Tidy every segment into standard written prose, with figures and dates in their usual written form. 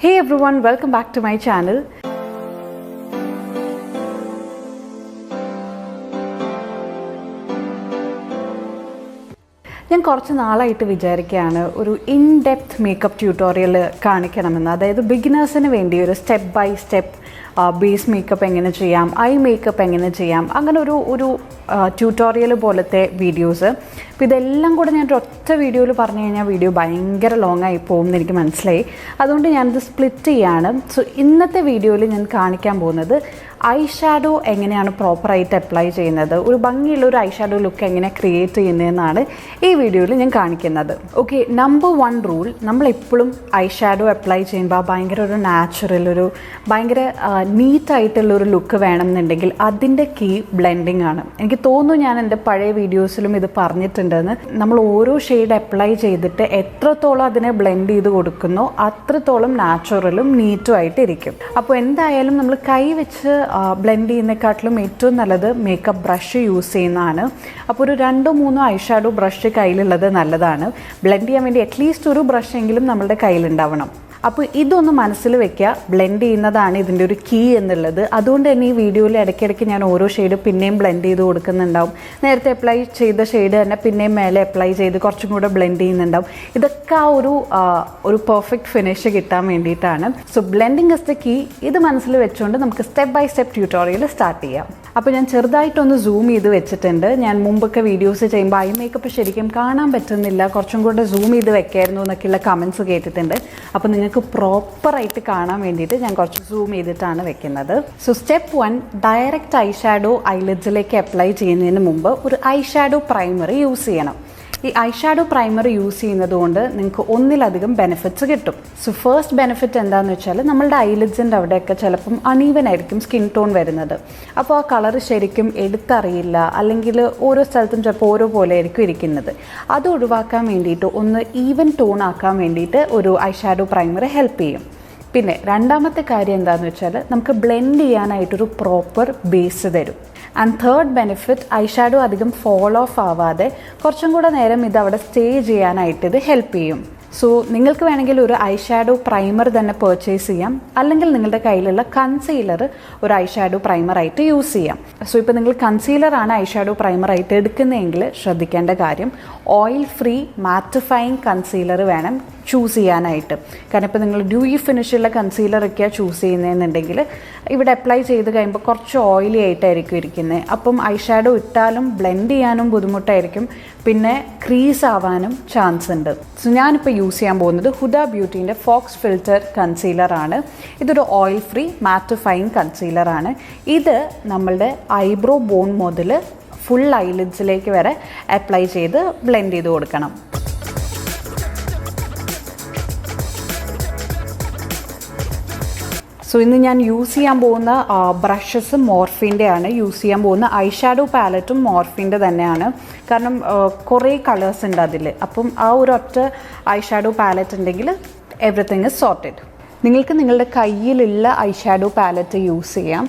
Hey everyone, welcome back to my channel. ഞാൻ കുറച്ച് നാളായിട്ട് വിചാരിക്കുകയാണ് ഒരു ഇൻ-ഡെപ്ത് മേക്കപ്പ് ട്യൂട്ടോറിയൽ കാണിക്കണമെന്ന്. അതായത് ബിഗിനേഴ്സിന് വേണ്ടി ഒരു step by step base makeup എങ്ങനെ ചെയ്യാം, ഐ മേക്കപ്പ് എങ്ങനെ ചെയ്യാം, അങ്ങനെ ഒരു ട്യൂട്ടോറിയൽ പോലത്തെ വീഡിയോസ്. അപ്പോൾ ഇതെല്ലാം കൂടെ ഞാൻ ഒറ്റ വീഡിയോയിൽ പറഞ്ഞു കഴിഞ്ഞാൽ വീഡിയോ ഭയങ്കര ലോങ് ആയി പോകും എന്ന് എനിക്ക് മനസ്സിലായി. അതുകൊണ്ട് ഞാനിത് സ്പ്ലിറ്റ് ചെയ്യാണ്. സോ ഇന്നത്തെ വീഡിയോയിൽ ഞാൻ കാണിക്കാൻ പോകുന്നത് ഐ ഷാഡോ എങ്ങനെയാണ് പ്രോപ്പറായിട്ട് അപ്ലൈ ചെയ്യുന്നത്, ഒരു ഭംഗിയുള്ള ഒരു ഐ ഷാഡോ ലുക്ക് എങ്ങനെ ക്രിയേറ്റ് ചെയ്യുന്നതെന്നാണ് ഈ വീഡിയോയിൽ ഞാൻ കാണിക്കുന്നത്. ഓക്കെ, നമ്പർ 1 റൂൾ, നമ്മളെപ്പോഴും ഐ ഷാഡോ അപ്ലൈ ചെയ്യുമ്പോൾ ഭയങ്കര ഒരു നാച്ചുറൽ, ഒരു ഭയങ്കര നീറ്റായിട്ടുള്ളൊരു ലുക്ക് വേണമെന്നുണ്ടെങ്കിൽ അതിൻ്റെ കീ ബ്ലെൻഡിങ് ആണ്. എനിക്ക് തോന്നുന്നു ഞാൻ എൻ്റെ പഴയ വീഡിയോസിലും ഇത് പറഞ്ഞിട്ടുണ്ടെന്ന്. നമ്മൾ ഓരോ ഷെയ്ഡ് അപ്ലൈ ചെയ്തിട്ട് എത്രത്തോളം അതിനെ ബ്ലെൻഡ് ചെയ്ത് കൊടുക്കുന്നോ അത്രത്തോളം നാച്ചുറലും നീറ്റും ആയിട്ട് ഇരിക്കും. അപ്പോൾ എന്തായാലും നമ്മൾ കൈ വെച്ച് ബ്ലെൻഡ് ചെയ്യുന്നതിനെക്കാട്ടിലും ഏറ്റവും നല്ലത് മേക്കപ്പ് ബ്രഷ് യൂസ് ചെയ്യുന്നതാണ്. അപ്പോൾ ഒരു 2-3 ഐ ഷാഡോ ബ്രഷ് കയ്യിലുള്ളത് നല്ലതാണ്. ബ്ലെൻഡ് ചെയ്യാൻ വേണ്ടി അറ്റ്ലീസ്റ്റ് ഒരു ബ്രഷ് എങ്കിലും നമ്മളുടെ കയ്യിലുണ്ടാവണം. അപ്പോൾ ഇതൊന്ന് മനസ്സിൽ വെക്കുക, ബ്ലെൻഡ് ചെയ്യുന്നതാണ് ഇതിൻ്റെ ഒരു കീ എന്നുള്ളത്. അതുകൊണ്ട് തന്നെ ഈ വീഡിയോയിൽ ഇടയ്ക്കിടയ്ക്ക് ഞാൻ ഓരോ ഷെയ്ഡ് പിന്നെയും ബ്ലെൻഡ് ചെയ്ത് കൊടുക്കുന്നുണ്ടാവും. നേരത്തെ അപ്ലൈ ചെയ്ത ഷെയ്ഡ് തന്നെ പിന്നെയും മേലെ അപ്ലൈ ചെയ്ത് കുറച്ചും കൂടെ ബ്ലെൻഡ് ചെയ്യുന്നുണ്ടാവും. ഇതൊക്കെ ഒരു പെർഫെക്റ്റ് ഫിനിഷ് കിട്ടാൻ വേണ്ടിയിട്ടാണ്. So blending is the key. ഇത് മനസ്സിൽ വെച്ചുകൊണ്ട് നമുക്ക് step by step tutorial start ചെയ്യാം. അപ്പോൾ ഞാൻ ചെറുതായിട്ടൊന്ന് സൂം ചെയ്ത് വെച്ചിട്ടുണ്ട്. ഞാൻ മുമ്പൊക്കെ വീഡിയോസ് ചെയ്യുമ്പോൾ ഐ മേക്കപ്പ് ശരിക്കും കാണാൻ പറ്റുന്നില്ല, കുറച്ചും കൂടെ സൂം ചെയ്ത് വെക്കായിരുന്നു എന്നൊക്കെയുള്ള കമൻസ് കേട്ടിട്ടുണ്ട്. അപ്പോൾ നിങ്ങൾക്ക് പ്രോപ്പറായിട്ട് കാണാൻ വേണ്ടിയിട്ട് ഞാൻ കുറച്ച് സൂം ചെയ്തിട്ടാണ് വെക്കുന്നത്. So step 1, direct eye shadow ഐലിഡ്സിലേക്ക് അപ്ലൈ ചെയ്യുന്നതിന് മുമ്പ് ഒരു ഐ ഷാഡോ പ്രൈമർ യൂസ് ചെയ്യണം. ഈ ഐ ഷാഡോ പ്രൈമർ യൂസ് ചെയ്യുന്നത് കൊണ്ട് നിങ്ങൾക്ക് ഒന്നിലധികം ബെനിഫിറ്റ്സ് കിട്ടും. സോ ഫസ്റ്റ് ബെനിഫിറ്റ് എന്താണെന്ന് വെച്ചാൽ നമ്മളുടെ ഐലിഡ്സിൻ്റെ അവിടെയൊക്കെ ചിലപ്പം അണീവൻ ആയിരിക്കും സ്കിൻ ടോൺ വരുന്നത്. അപ്പോൾ ആ കളർ ശരിക്കും എടുത്തറിയില്ല, അല്ലെങ്കിൽ ഓരോ സ്ഥലത്തും ചിലപ്പോൾ ഓരോ പോലെ ആയിരിക്കും ഇരിക്കുന്നത്. അത് ഒഴിവാക്കാൻ വേണ്ടിയിട്ട് ഒന്ന് ഈവൻ ടോൺ ആക്കാൻ വേണ്ടിയിട്ട് ഒരു ഐ ഷാഡോ പ്രൈമർ ഹെൽപ്പ് ചെയ്യും. പിന്നെ രണ്ടാമത്തെ കാര്യം എന്താണെന്ന് വെച്ചാൽ നമുക്ക് ബ്ലെൻഡ് ചെയ്യാനായിട്ടൊരു പ്രോപ്പർ ബേസ് തരും. And third benefit, I shadow അധികം ഫോൾ ഓഫ് ആവാതെ കുറച്ചും കൂടെ നേരം ഇത് അവിടെ സ്റ്റേ ചെയ്യാനായിട്ട് ഇത് ഹെൽപ്പ് ചെയ്യും. സോ നിങ്ങൾക്ക് വേണമെങ്കിൽ ഒരു ഐ ഷാഡോ പ്രൈമർ തന്നെ പർച്ചേസ് ചെയ്യാം, അല്ലെങ്കിൽ നിങ്ങളുടെ കയ്യിലുള്ള കൺസീലർ ഒരു ഐ ഷാഡോ പ്രൈമറായിട്ട് യൂസ് ചെയ്യാം. സോ ഇപ്പോൾ നിങ്ങൾ കൺസീലറാണ് ഐ ഷാഡോ പ്രൈമറായിട്ട് എടുക്കുന്നതെങ്കിൽ ശ്രദ്ധിക്കേണ്ട കാര്യം, ഓയിൽ ഫ്രീ മാറ്റിഫൈയിങ് കൺസീലർ വേണം ചൂസ് ചെയ്യാനായിട്ട്. കാരണം ഇപ്പോൾ നിങ്ങൾ ഡ്യൂയി ഫിനിഷുള്ള കൺസീലറൊക്കെയാണ് ചൂസ് ചെയ്യുന്നതെന്നുണ്ടെങ്കിൽ ഇവിടെ അപ്ലൈ ചെയ്ത് കഴിയുമ്പോൾ കുറച്ച് ഓയിലി ആയിട്ടായിരിക്കും ഇരിക്കുന്നത്. അപ്പം ഐ ഷാഡോ ഇട്ടാലും ബ്ലെൻഡ് ചെയ്യാനും ബുദ്ധിമുട്ടായിരിക്കും, പിന്നെ ക്രീസ് ആവാനും ചാൻസ് ഉണ്ട്. സോ ഞാനിപ്പോൾ യൂസ് ചെയ്യാൻ പോകുന്നത് ഹുഡ ബ്യൂട്ടീൻ്റെ ഫോക്സ് ഫിൽറ്റർ കൺസീലറാണ്. ഇതൊരു ഓയിൽ ഫ്രീ മാറ്റിഫൈയിങ് കൺസീലറാണ്. ഇത് നമ്മളുടെ ഐബ്രോ ബോൺ മുതൽ ഫുൾ ഐലിഡ്സിലേക്ക് വരെ അപ്ലൈ ചെയ്ത് ബ്ലെൻഡ് ചെയ്ത് കൊടുക്കണം. സോ ഇന്ന് ഞാൻ യൂസ് ചെയ്യാൻ പോകുന്ന ബ്രഷസ് മോർഫിൻ്റെ ആണ്. യൂസ് ചെയ്യാൻ പോകുന്ന ഐ ഷാഡോ പാലറ്റും മോർഫിൻ്റെ തന്നെയാണ്. കാരണം കുറേ കളേഴ്സ് ഉണ്ട് അതിൽ. അപ്പം ആ ഒരു ഒറ്റ ഐ ഷാഡോ പാലറ്റ് ഉണ്ടെങ്കിൽ എവറിത്തിങ് ഇസ് സോർട്ടഡ്. നിങ്ങൾക്ക് നിങ്ങളുടെ കയ്യിലുള്ള ഐ ഷാഡോ പാലറ്റ് യൂസ് ചെയ്യാം.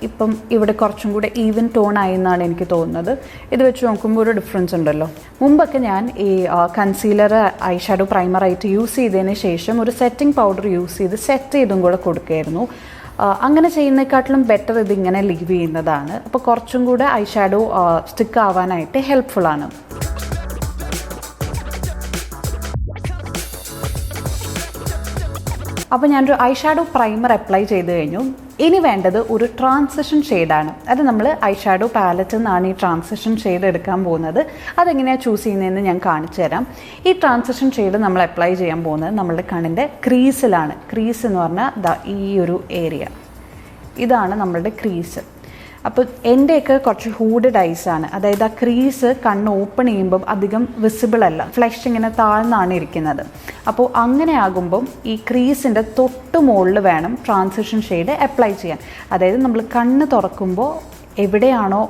ഇപ്പം ഇവിടെ കുറച്ചും കൂടെ ഈവൻ ടോൺ ആയി എന്നാണ് എനിക്ക് തോന്നുന്നത്. ഇത് വെച്ച് നോക്കുമ്പോൾ ഒരു ഡിഫറൻസ് ഉണ്ടല്ലോ. മുമ്പൊക്കെ ഞാൻ ഈ കൺസീലർ ഐ ഷാഡോ പ്രൈമറായിട്ട് യൂസ് ചെയ്തതിന് ശേഷം ഒരു സെറ്റിംഗ് പൗഡർ യൂസ് ചെയ്ത് സെറ്റ് ചെയ്തും കൂടെ കൊടുക്കുമായിരുന്നു. അങ്ങനെ ചെയ്യുന്നതിനെക്കാട്ടിലും ബെറ്റർ ഇതിങ്ങനെ ലീവ് ചെയ്യുന്നതാണ്. അപ്പോൾ കുറച്ചും കൂടെ ഐ ഷാഡോ സ്റ്റിക്ക് ആവാനായിട്ട് ഹെൽപ്ഫുള്ളാണ്. അപ്പോൾ ഞാനൊരു ഐ ഷാഡോ പ്രൈമർ അപ്ലൈ ചെയ്ത് കഴിഞ്ഞു. ഇനി വേണ്ടത് ഒരു ട്രാൻസിഷൻ ഷെയ്ഡാണ്. അത് നമ്മൾ ഐ ഷാഡോ പാലറ്റിൽ നിന്നാണ് ഈ ട്രാൻസിഷൻ ഷെയ്ഡ് എടുക്കാൻ പോകുന്നത്. അതെങ്ങനെയാണ് ചൂസ് ചെയ്യുന്നതെന്ന് ഞാൻ കാണിച്ചു തരാം. ഈ ട്രാൻസിഷൻ ഷെയ്ഡ് നമ്മൾ അപ്ലൈ ചെയ്യാൻ പോകുന്നത് നമ്മളുടെ കണ്ണിൻ്റെ ക്രീസിലാണ്. ക്രീസ് എന്ന് പറഞ്ഞാൽ ഈ ഒരു ഏരിയ, ഇതാണ് നമ്മളുടെ ക്രീസ്. അപ്പോൾ എൻ്റെയൊക്കെ കുറച്ച് ഹൂഡഡ് ഐസാണ്. അതായത് ആ ക്രീസ് കണ്ണ് ഓപ്പൺ ചെയ്യുമ്പം അധികം വിസിബിൾ അല്ല, ഫ്ലഷ് ഇങ്ങനെ താഴ്ന്നാണ് ഇരിക്കുന്നത്. അപ്പോൾ അങ്ങനെ ആകുമ്പം ഈ ക്രീസിൻ്റെ തൊട്ട് മുകളിൽ വേണം ട്രാൻസിഷൻ ഷെയ്ഡ് അപ്ലൈ ചെയ്യാൻ. അതായത് നമ്മൾ കണ്ണ് തുറക്കുമ്പോൾ എവിടെയാണോ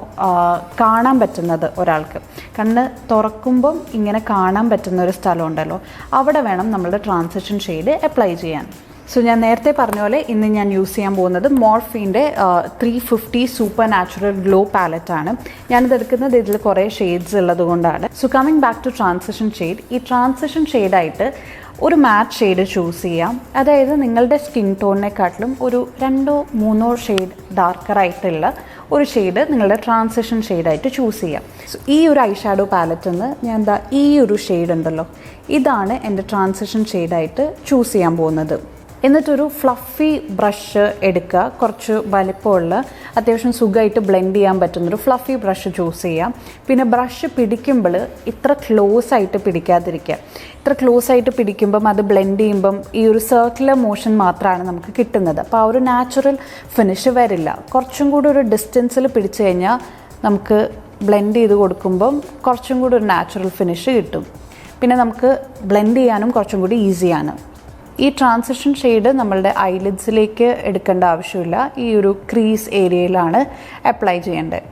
കാണാൻ പറ്റുന്നത്, ഒരാൾക്ക് കണ്ണ് തുറക്കുമ്പം ഇങ്ങനെ കാണാൻ പറ്റുന്ന ഒരു സ്ഥലമുണ്ടല്ലോ, അവിടെ വേണം നമ്മളുടെ ട്രാൻസിഷൻ ഷെയ്ഡ് അപ്ലൈ ചെയ്യാൻ. സോ ഞാൻ നേരത്തെ പറഞ്ഞ പോലെ ഇന്ന് ഞാൻ യൂസ് ചെയ്യാൻ പോകുന്നത് മോർഫീൻ്റെ 350 സൂപ്പർ നാച്ചുറൽ ഗ്ലോ പാലറ്റാണ്. ഞാനിത് എടുക്കുന്നത് ഇതിൽ കുറേ ഷെയ്ഡ്സ് ഉള്ളത് കൊണ്ടാണ്. So coming back to transition shade, ഈ ട്രാൻസിഷൻ ഷെയ്ഡായിട്ട് ഒരു മാറ്റ് ഷെയ്ഡ് ചൂസ് ചെയ്യാം. അതായത് നിങ്ങളുടെ സ്കിൻ ടോണിനെക്കാട്ടിലും ഒരു 2-3 ഷെയ്ഡ് ഡാർക്കറായിട്ടുള്ള ഒരു ഷെയ്ഡ് നിങ്ങളുടെ ട്രാൻസിഷൻ ഷെയ്ഡായിട്ട് ചൂസ് ചെയ്യാം. സോ ഈ ഒരു ഐ ഷാഡോ പാലറ്റിൽ നിന്ന് ഞാൻ ഈ ഒരു ഷെയ്ഡ് ഉണ്ടല്ലോ, ഇതാണ് എൻ്റെ ട്രാൻസിഷൻ ഷെയ്ഡായിട്ട് ചൂസ് ചെയ്യാൻ പോകുന്നത്. എന്നിട്ടൊരു ഫ്ലഫി ബ്രഷ് എടുക്കുക, കുറച്ച് വലിപ്പമുള്ള അത്യാവശ്യം സുഖമായിട്ട് ബ്ലെൻഡ് ചെയ്യാൻ പറ്റുന്നൊരു ഫ്ലഫി ബ്രഷ് ചൂസ് ചെയ്യാം. പിന്നെ ബ്രഷ് പിടിക്കുമ്പോൾ ഇത്ര ക്ലോസ് ആയിട്ട് പിടിക്കാതിരിക്കുക. ഇത്ര ക്ലോസ് ആയിട്ട് പിടിക്കുമ്പം അത് ബ്ലെൻഡ് ചെയ്യുമ്പം ഈ ഒരു സർക്കുലർ മോഷൻ മാത്രമാണ് നമുക്ക് കിട്ടുന്നത്. അപ്പോൾ ആ ഒരു നാച്ചുറൽ ഫിനിഷ് വരില്ല. കുറച്ചും കൂടി ഒരു ഡിസ്റ്റൻസിൽ പിടിച്ചു കഴിഞ്ഞാൽ നമുക്ക് ബ്ലെൻഡ് ചെയ്ത് കൊടുക്കുമ്പം കുറച്ചും കൂടി ഒരു നാച്ചുറൽ ഫിനിഷ് കിട്ടും. പിന്നെ നമുക്ക് ബ്ലെൻഡ് ചെയ്യാനും കുറച്ചും കൂടി ഈസിയാണ്. ഈ ട്രാൻസിഷൻ ഷെയ്ഡ് നമ്മളുടെ ഐലിഡ്സിലേക്ക് എടുക്കേണ്ട ആവശ്യമില്ല, ഈ ഒരു ക്രീസ് ഏരിയയിലാണ് അപ്ലൈ ചെയ്യേണ്ടത്.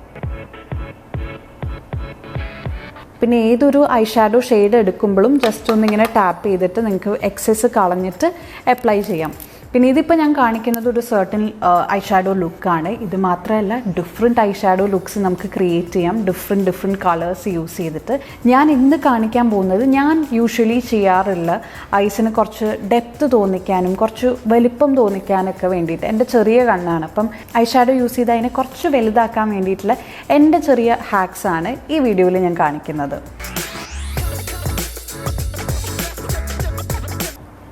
പിന്നെ ഏതൊരു ഐ ഷാഡോ ഷെയ്ഡ് എടുക്കുമ്പോഴും ജസ്റ്റ് ഒന്നിങ്ങനെ ടാപ്പ് ചെയ്തിട്ട് നിങ്ങൾക്ക് എക്സസ് കളഞ്ഞിട്ട് അപ്ലൈ ചെയ്യാം. പിന്നെ ഇതിപ്പോൾ ഞാൻ കാണിക്കുന്നത് ഒരു സർട്ടൻ ഐ ഷാഡോ ലുക്കാണ്. ഇത് മാത്രമല്ല, ഡിഫറെൻറ്റ് ഐ ഷാഡോ ലുക്സ് നമുക്ക് ക്രിയേറ്റ് ചെയ്യാം ഡിഫറെൻറ്റ് കളേഴ്സ് യൂസ് ചെയ്തിട്ട്. ഞാൻ ഇന്ന് കാണിക്കാൻ പോകുന്നത് ഞാൻ യൂഷ്വലി ചെയ്യാറുള്ള ഐസിന് കുറച്ച് ഡെപ്ത് തോന്നിക്കാനും കുറച്ച് വലിപ്പം തോന്നിക്കാനൊക്കെ വേണ്ടിയിട്ട്. എൻ്റെ ചെറിയ കണ്ണാണ്, അപ്പം ഐ ഷാഡോ യൂസ് ചെയ്ത് അതിനെ കുറച്ച് വലുതാക്കാൻ വേണ്ടിയിട്ടുള്ള എൻ്റെ ചെറിയ ഹാക്സാണ് ഈ വീഡിയോയിൽ ഞാൻ കാണിക്കുന്നത്.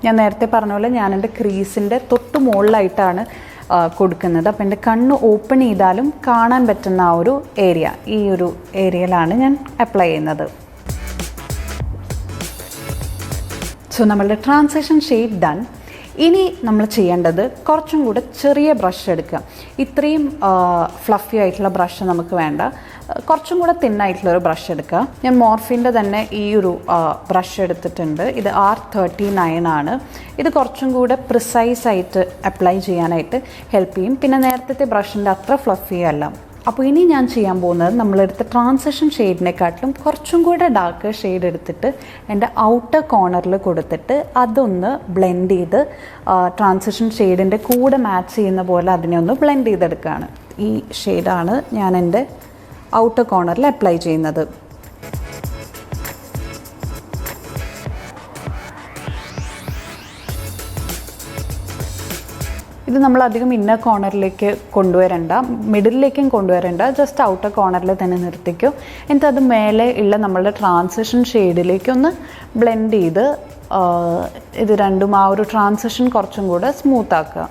ഞാൻ നേരത്തെ പറഞ്ഞ പോലെ ഞാൻ എൻ്റെ ക്രീസിൻ്റെ തൊട്ട് മുകളിലായിട്ടാണ് കൊടുക്കുന്നത്. അപ്പോൾ എൻ്റെ കണ്ണ് ഓപ്പൺ ചെയ്താലും കാണാൻ പറ്റുന്ന ആ ഒരു ഏരിയ, ഈ ഒരു ഏരിയയിലാണ് ഞാൻ അപ്ലൈ ചെയ്യുന്നത്. സോ നമ്മളുടെ ട്രാൻസിഷൻ ഷെയ്ഡ് ഡൺ. ഇനി നമ്മൾ ചെയ്യേണ്ടത് കുറച്ചും കൂടെ ചെറിയ ബ്രഷ് എടുക്കുക. ഇത്രയും ഫ്ലഫി ആയിട്ടുള്ള ബ്രഷ് നമുക്ക് വേണ്ട, കുറച്ചും കൂടെ തിന്നായിട്ടുള്ളൊരു ബ്രഷ് എടുക്കുക. ഞാൻ മോർഫിൻ്റെ തന്നെ ഈ ഒരു ബ്രഷ് എടുത്തിട്ടുണ്ട്. ഇത് R39 ആണ്. ഇത് കുറച്ചും കൂടെ പ്രിസൈസായിട്ട് അപ്ലൈ ചെയ്യാനായിട്ട് ഹെൽപ്പ് ചെയ്യും. പിന്നെ നേരത്തെ ബ്രഷിൻ്റെ അത്ര ഫ്ലഫി അല്ല. അപ്പോൾ ഇനി ഞാൻ ചെയ്യാൻ പോകുന്നത് നമ്മളെടുത്ത ട്രാൻസിഷൻ ഷെയ്ഡിനെക്കാട്ടിലും കുറച്ചും കൂടെ ഡാർക്ക് ഷെയ്ഡ് എടുത്തിട്ട് എൻ്റെ ഔട്ടർ കോർണറിൽ കൊടുത്തിട്ട് അതൊന്ന് ബ്ലെൻഡ് ചെയ്ത് ട്രാൻസിഷൻ ഷെയ്ഡിൻ്റെ കൂടെ മാച്ച് ചെയ്യുന്ന പോലെ അതിനെ ഒന്ന് ബ്ലെൻഡ് ചെയ്തെടുക്കുകയാണ്. ഈ ഷെയ്ഡാണ് ഞാൻ എൻ്റെ ഔട്ടർ കോർണറിൽ അപ്ലൈ ചെയ്യുന്നത്. ഇത് നമ്മൾ അധികം ഇന്നർ കോർണറിലേക്ക് കൊണ്ടുവരണ്ട, മിഡിലിലേക്കും കൊണ്ടുവരണ്ട, ജസ്റ്റ് ഔട്ടർ കോർണറിൽ തന്നെ നിർത്തിക്കും. എന്നിട്ട് അത് മേലെ ഉള്ള നമ്മളുടെ ട്രാൻസിഷൻ ഷെയ്ഡിലേക്കൊന്ന് ബ്ലെൻഡ് ചെയ്ത് ഇത് രണ്ടും ആ ഒരു ട്രാൻസിഷൻ കുറച്ചും കൂടെ സ്മൂത്ത് ആക്കുക.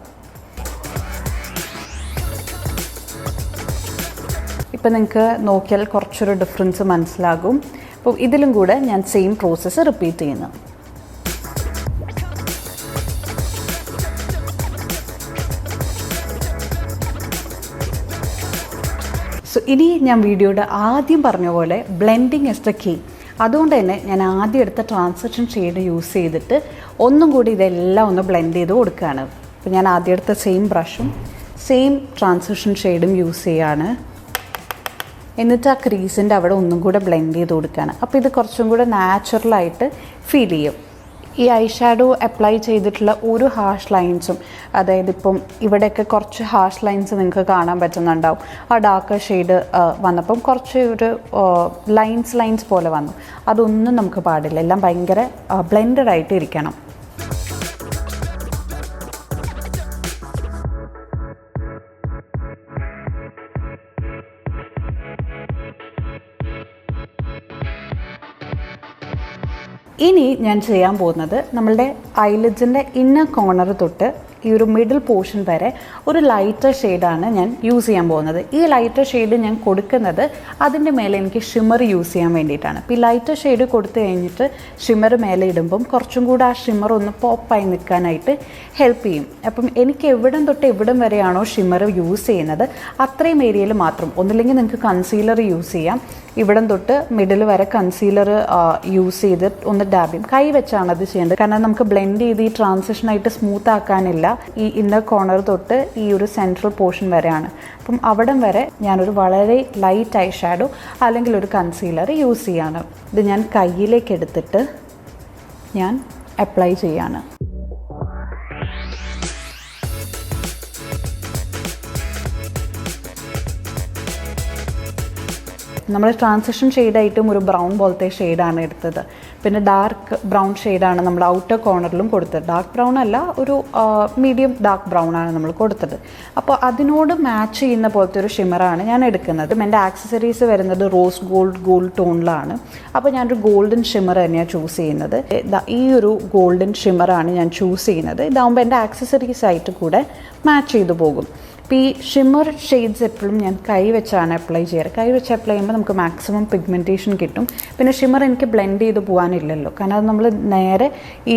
ഇപ്പം നിങ്ങൾക്ക് നോക്കിയാൽ കുറച്ചൊരു ഡിഫറൻസ് മനസ്സിലാകും. അപ്പോൾ ഇതിലും കൂടെ ഞാൻ സെയിം പ്രോസസ്സ് റിപ്പീറ്റ് ചെയ്യുന്നു. സോ ഇനി ഞാൻ വീഡിയോയുടെ ആദ്യം പറഞ്ഞ പോലെ ബ്ലെൻഡിങ് ഇസ് ദ കീ. അതുകൊണ്ട് തന്നെ ഞാൻ ആദ്യം എടുത്ത ട്രാൻസിഷൻ ഷെയ്ഡ് യൂസ് ചെയ്തിട്ട് ഒന്നും കൂടി ഇതെല്ലാം ഒന്ന് ബ്ലെൻഡ് ചെയ്ത് കൊടുക്കുകയാണ്. അപ്പോൾ ഞാൻ ആദ്യം എടുത്ത സെയിം ബ്രഷും സെയിം ട്രാൻസിഷൻ ഷെയ്ഡും യൂസ് ചെയ്യാണ്. എന്നിട്ട് ആ ക്രീസിൻ്റെ അവിടെ ഒന്നും കൂടെ ബ്ലെൻഡ് ചെയ്ത് കൊടുക്കുകയാണ്. അപ്പോൾ ഇത് കുറച്ചും കൂടെ നാച്ചുറലായിട്ട് ഫീൽ ചെയ്യും. ഈ ഐ ഷാഡോ അപ്ലൈ ചെയ്തിട്ടുള്ള ഒരു ഹാഷ് ലൈൻസും, അതായത് ഇപ്പം ഇവിടെയൊക്കെ കുറച്ച് ഹാഷ് ലൈൻസ് നിങ്ങൾക്ക് കാണാൻ പറ്റുന്നുണ്ടാവും. ആ ഡാർക്ക് ഷെയ്ഡ് വന്നപ്പം കുറച്ച് ഒരു ലൈൻസ് പോലെ വന്നു. അതൊന്നും നമുക്ക് പാടില്ല, എല്ലാം ഭയങ്കര ബ്ലെൻഡഡ് ആയിട്ട് ഇരിക്കണം. ഇനി ഞാൻ ചെയ്യാൻ പോകുന്നത് നമ്മളുടെ ഐലിഡ്സിൻ്റെ ഇന്നർ കോർണർ തൊട്ട് ഈ ഒരു മിഡിൽ പോർഷൻ വരെ ഒരു ലൈറ്റർ ഷെയ്ഡാണ് ഞാൻ യൂസ് ചെയ്യാൻ പോകുന്നത്. ഈ ലൈറ്റർ ഷെയ്ഡ് ഞാൻ കൊടുക്കുന്നത് അതിൻ്റെ മേലെ എനിക്ക് ഷിമ്മർ യൂസ് ചെയ്യാൻ വേണ്ടിയിട്ടാണ്. അപ്പോൾ ഈ ലൈറ്റർ ഷെയ്ഡ് കൊടുത്തു കഴിഞ്ഞിട്ട് ഷിമ്മർ മേലെ ഇടുമ്പം കുറച്ചും കൂടെ ആ ഷിമ്മർ ഒന്ന് പോപ്പായി നിൽക്കാനായിട്ട് ഹെൽപ്പ് ചെയ്യും. അപ്പം എനിക്ക് എവിടം തൊട്ട് എവിടം വരെയാണോ ഷിമ്മർ യൂസ് ചെയ്യുന്നത് അത്രയും ഏരിയയിൽ മാത്രം, ഒന്നില്ലെങ്കിൽ നിങ്ങൾക്ക് കൺസീലർ യൂസ് ചെയ്യാം. ഇവിടം തൊട്ട് മിഡിൽ വരെ കൺസീലർ യൂസ് ചെയ്ത് ഒന്ന് ഡാബ് ചെയ്യും. കൈ വെച്ചാണ് അത് ചെയ്യേണ്ടത്, കാരണം നമുക്ക് ബ്ലെൻഡ് ചെയ്ത് ഈ ട്രാൻസിഷനായിട്ട് സ്മൂത്ത് ആക്കാനില്ല. ഈ ഇന്നർ കോർണർ തൊട്ട് ഈ ഒരു സെൻട്രൽ പോർഷൻ വരെയാണ്. അപ്പം അവിടം വരെ ഞാനൊരു വളരെ ലൈറ്റ് ഐ ഷാഡോ അല്ലെങ്കിൽ ഒരു കൺസീലർ യൂസ് ചെയ്യാണ്. ഇത് ഞാൻ കയ്യിലേക്ക് എടുത്തിട്ട് ഞാൻ അപ്ലൈ ചെയ്യാണ്. നമ്മൾ ട്രാൻസിഷൻ ഷെയ്ഡായിട്ടും ഒരു ബ്രൗൺ പോലത്തെ ഷെയ്ഡാണ് എടുത്തത്. പിന്നെ ഡാർക്ക് ബ്രൗൺ ഷെയ്ഡാണ് നമ്മൾ ഔട്ടർ കോർണറിലും കൊടുത്തത്. ഡാർക്ക് ബ്രൗൺ അല്ല, ഒരു മീഡിയം ഡാർക്ക് ബ്രൗൺ ആണ് നമ്മൾ കൊടുത്തത്. അപ്പോൾ അതിനോട് മാച്ച് ചെയ്യുന്ന പോലത്തെ ഒരു ഷിമറാണ് ഞാൻ എടുക്കുന്നത്. എൻ്റെ ആക്സസറീസ് വരുന്നത് റോസ് ഗോൾഡ് ടോണിലാണ്. അപ്പോൾ ഞാനൊരു ഗോൾഡൻ ഷിമർ തന്നെയാണ് ചൂസ് ചെയ്യുന്നത്. ഈ ഒരു ഗോൾഡൻ ഷിമറാണ് ഞാൻ ചൂസ് ചെയ്യുന്നത്. ഇതാകുമ്പോൾ എൻ്റെ ആക്സസറീസ് ആയിട്ട് കൂടെ മാച്ച് ചെയ്തു പോകും. അപ്പോൾ ഈ ഷിമ്മർ ഷെയ്ഡ്സ് എപ്പോഴും ഞാൻ കൈ വെച്ചാണ് അപ്ലൈ ചെയ്യാറ്. കൈ വെച്ച് അപ്ലൈ ചെയ്യുമ്പോൾ നമുക്ക് മാക്സിമം പിഗ്മെൻറ്റേഷൻ കിട്ടും. പിന്നെ ഷിമ്മർ എനിക്ക് ബ്ലെൻഡ് ചെയ്ത് പോകാനില്ലല്ലോ, കാരണം അത് നമ്മൾ നേരെ ഈ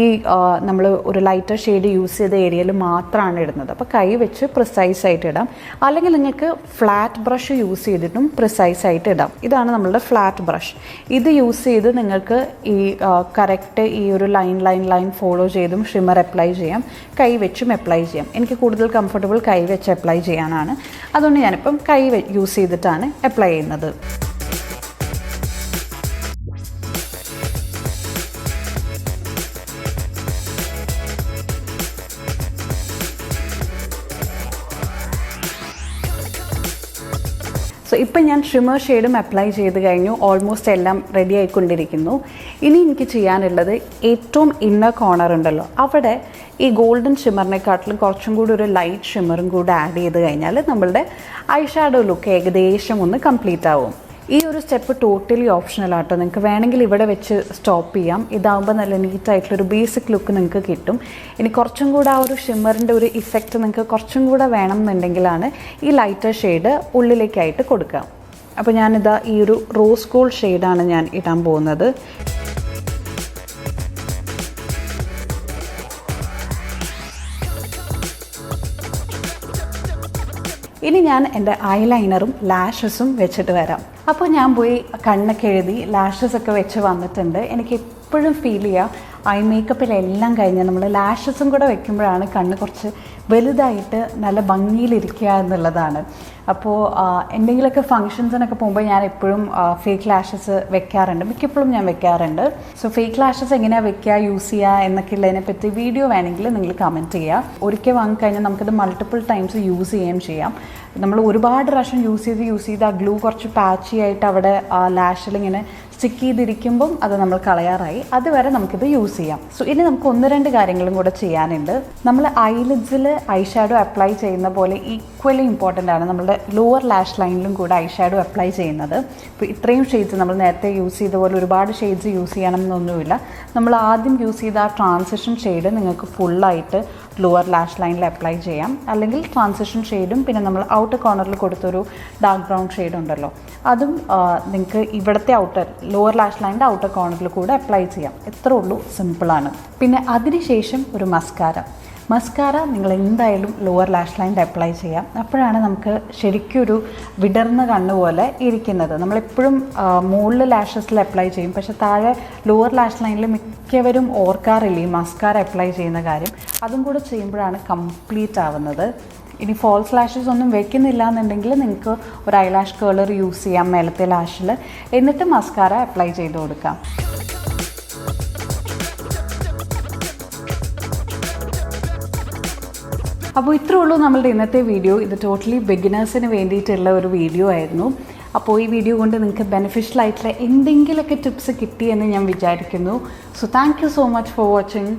നമ്മൾ ഒരു ലൈറ്റർ ഷെയ്ഡ് യൂസ് ചെയ്ത ഏരിയയിൽ മാത്രമാണ് ഇടുന്നത്. അപ്പോൾ കൈ വെച്ച് പ്രിസൈസ് ആയിട്ട് ഇടാം. അല്ലെങ്കിൽ നിങ്ങൾക്ക് ഫ്ലാറ്റ് ബ്രഷ് യൂസ് ചെയ്തിട്ടും പ്രിസൈസ് ആയിട്ട് ഇടാം. ഇതാണ് നമ്മളുടെ ഫ്ലാറ്റ് ബ്രഷ്. ഇത് യൂസ് ചെയ്ത് നിങ്ങൾക്ക് ഈ കറക്റ്റ് ഈ ഒരു ലൈൻ ഫോളോ ചെയ്തും ഷിമ്മർ അപ്ലൈ ചെയ്യാം, കൈ വെച്ചും അപ്ലൈ ചെയ്യാം. എനിക്ക് കൂടുതൽ കംഫർട്ടബിൾ കൈ വെച്ച് അപ്ലൈ ചെയ്യാനാണ്. അതുകൊണ്ട് ഞാനിപ്പം കൈ യൂസ് ചെയ്തിട്ടാണ് അപ്ലൈ ചെയ്യുന്നത്. സോ ഇപ്പം ഞാൻ ഷിമ്മർ ഷെയ്ഡും അപ്ലൈ ചെയ്ത് കഴിഞ്ഞു. ഓൾമോസ്റ്റ് എല്ലാം റെഡി ആയിക്കൊണ്ടിരിക്കുന്നു. ഇനി എനിക്ക് ചെയ്യാനുള്ളത് ഏറ്റവും ഇന്നർ കോർണർ ഉണ്ടല്ലോ, അവിടെ ഈ ഗോൾഡൻ ഷിമ്മറിനെക്കാട്ടിലും കുറച്ചും കൂടി ഒരു ലൈറ്റ് ഷിമ്മറും കൂടി ആഡ് ചെയ്ത് കഴിഞ്ഞാൽ നമ്മളുടെ ഐ ഷാഡോ ലുക്ക് ഏകദേശം ഒന്ന് കംപ്ലീറ്റ് ആവും. ഈ ഒരു സ്റ്റെപ്പ് ടോട്ടലി ഓപ്ഷണൽ ആട്ടോ. നിങ്ങൾക്ക് വേണമെങ്കിൽ ഇവിടെ വെച്ച് സ്റ്റോപ്പ് ചെയ്യാം. ഇതാകുമ്പോൾ നല്ല നീറ്റായിട്ടുള്ളൊരു ബേസിക് ലുക്ക് നിങ്ങൾക്ക് കിട്ടും. ഇനി കുറച്ചും കൂടെ ആ ഒരു ഷിമ്മറിൻ്റെ ഒരു ഇഫക്റ്റ് നിങ്ങൾക്ക് കുറച്ചും കൂടെ വേണം എന്നുണ്ടെങ്കിലാണ് ഈ ലൈറ്റർ ഷെയ്ഡ് ഉള്ളിലേക്കായിട്ട് കൊടുക്കുക. അപ്പോൾ ഞാനിതാ ഈ ഒരു റോസ് ഗോൾഡ് ഷെയ്ഡാണ് ഞാൻ ഇടാൻ പോകുന്നത്. ഇനി ഞാൻ എൻ്റെ ഐലൈനറും ലാഷസും വെച്ചിട്ട് വരാം. അപ്പോൾ ഞാൻ പോയി കണ്ണൊക്കെ എഴുതി ലാഷസൊക്കെ വെച്ച് വന്നിട്ടുണ്ട്. എനിക്ക് എപ്പോഴും ഫീൽ ചെയ്യുക ഐ മേക്കപ്പിലെല്ലാം കഴിഞ്ഞ് നമ്മൾ ലാഷസും കൂടെ വെക്കുമ്പോഴാണ് കണ്ണ് കുറച്ച് വലുതായിട്ട് നല്ല ഭംഗിയിലിരിക്കുക എന്നുള്ളതാണ്. അപ്പോൾ എന്തെങ്കിലുമൊക്കെ ഫങ്ഷൻസിനൊക്കെ പോകുമ്പോൾ ഞാൻ എപ്പോഴും ഫേക്ക് ലാഷസ് വെക്കാറുണ്ട്, മിക്കപ്പോഴും ഞാൻ വെക്കാറുണ്ട്. സോ ഫേക്ക് ലാഷസ് എങ്ങനെയാണ് വെക്കുക, യൂസ് ചെയ്യുക എന്നൊക്കെ ഉള്ളതിനെ പറ്റി വീഡിയോ വേണമെങ്കിൽ നിങ്ങൾ കമൻറ്റ് ചെയ്യുക. ഒരിക്കൽ വാങ്ങിക്കഴിഞ്ഞാൽ നമുക്കത് മൾട്ടിപ്പിൾ ടൈംസ് യൂസ് ചെയ്യുകയും ചെയ്യാം. നമ്മൾ ഒരുപാട് പ്രാവശ്യം യൂസ് ചെയ്ത് ആ ഗ്ലൂ കുറച്ച് പാച്ചി ആയിട്ട് അവിടെ ആ ലാഷിലിങ്ങനെ സ്റ്റിക്ക് ചെയ്തിരിക്കുമ്പം അത് നമ്മൾ കളയാറായി. അതുവരെ നമുക്കിത് യൂസ് ചെയ്യാം. സോ ഇനി നമുക്ക് 1-2 കാര്യങ്ങളും കൂടെ ചെയ്യാനുണ്ട്. നമ്മൾ ഐലിഡ്സിൽ ഐ ഷാഡോ അപ്ലൈ ചെയ്യുന്ന പോലെ ഈക്വലി ഇമ്പോർട്ടൻ്റ് ആണ് നമ്മുടെ ലോവർ ലാഷ് ലൈനിലും കൂടെ ഐ ഷാഡോ അപ്ലൈ ചെയ്യുന്നത്. ഇപ്പോൾ ഇത്രയും ഷെയ്ഡ്സ് നമ്മൾ നേരത്തെ യൂസ് ചെയ്ത പോലെ ഒരുപാട് ഷെയ്ഡ്സ് യൂസ് ചെയ്യണം എന്നൊന്നുമില്ല. നമ്മൾ ആദ്യം യൂസ് ചെയ്ത ആ ട്രാൻസിഷൻ ഷെയ്ഡ് നിങ്ങൾക്ക് ഫുള്ളായിട്ട് ലോവർ ലാഷ് ലൈനിൽ അപ്ലൈ ചെയ്യാം. അല്ലെങ്കിൽ ട്രാൻസിഷൻ ഷെയ്ഡും പിന്നെ നമ്മൾ ഔട്ടർ കോർണറിൽ കൊടുത്തൊരു ഡാർക്ക് ബ്രൗൺ ഷെയ്ഡ് ഉണ്ടല്ലോ, അതും നിങ്ങൾക്ക് ഇവിടുത്തെ ലോവർ ലാഷ് ലൈനിൻ്റെ ഔട്ടർ കോർണറിൽ കൂടെ അപ്ലൈ ചെയ്യാം. ഇത്രേ ഉള്ളൂ, സിമ്പിളാണ്. പിന്നെ അതിനുശേഷം ഒരു മസ്കാര നിങ്ങൾ എന്തായാലും ലോവർ ലാഷ് ലൈനിൽ അപ്ലൈ ചെയ്യാം. അപ്പോഴാണ് നമുക്ക് ശരിക്കും ഒരു വിടർന്ന കണ്ണുപോലെ ഇരിക്കുന്നത്. നമ്മളെപ്പോഴും മുകളിൽ ലാഷസിൽ അപ്ലൈ ചെയ്യും, പക്ഷെ താഴെ ലോവർ ലാഷ് ലൈനിൽ മിക്കവരും ഓർക്കാറില്ല ഈ മസ്കാര അപ്ലൈ ചെയ്യുന്ന കാര്യം. അതും കൂടെ ചെയ്യുമ്പോഴാണ് കംപ്ലീറ്റ് ആവുന്നത്. ഇനി ഫോൾസ് ലാഷസ് ഒന്നും വെക്കുന്നില്ല എന്നുണ്ടെങ്കിൽ നിങ്ങൾക്ക് ഒരു ഐലാഷ് കേളർ യൂസ് ചെയ്യാം മേലത്തെ ലാഷിൽ, എന്നിട്ട് മസ്കാര അപ്ലൈ ചെയ്ത് കൊടുക്കാം. അപ്പോൾ ഇത്രേ ഉള്ളൂ നമ്മളുടെ ഇന്നത്തെ വീഡിയോ. ഇത് ടോട്ടലി ബിഗിനേഴ്സിന് വേണ്ടിയിട്ടുള്ള ഒരു വീഡിയോ ആയിരുന്നു. അപ്പോൾ ഈ വീഡിയോ കൊണ്ട് നിങ്ങൾക്ക് ബെനിഫിഷ്യൽ ആയിട്ടുള്ള എന്തെങ്കിലുമൊക്കെ ടിപ്സ് കിട്ടിയെന്ന് ഞാൻ വിചാരിക്കുന്നു. So thank you so much for watching.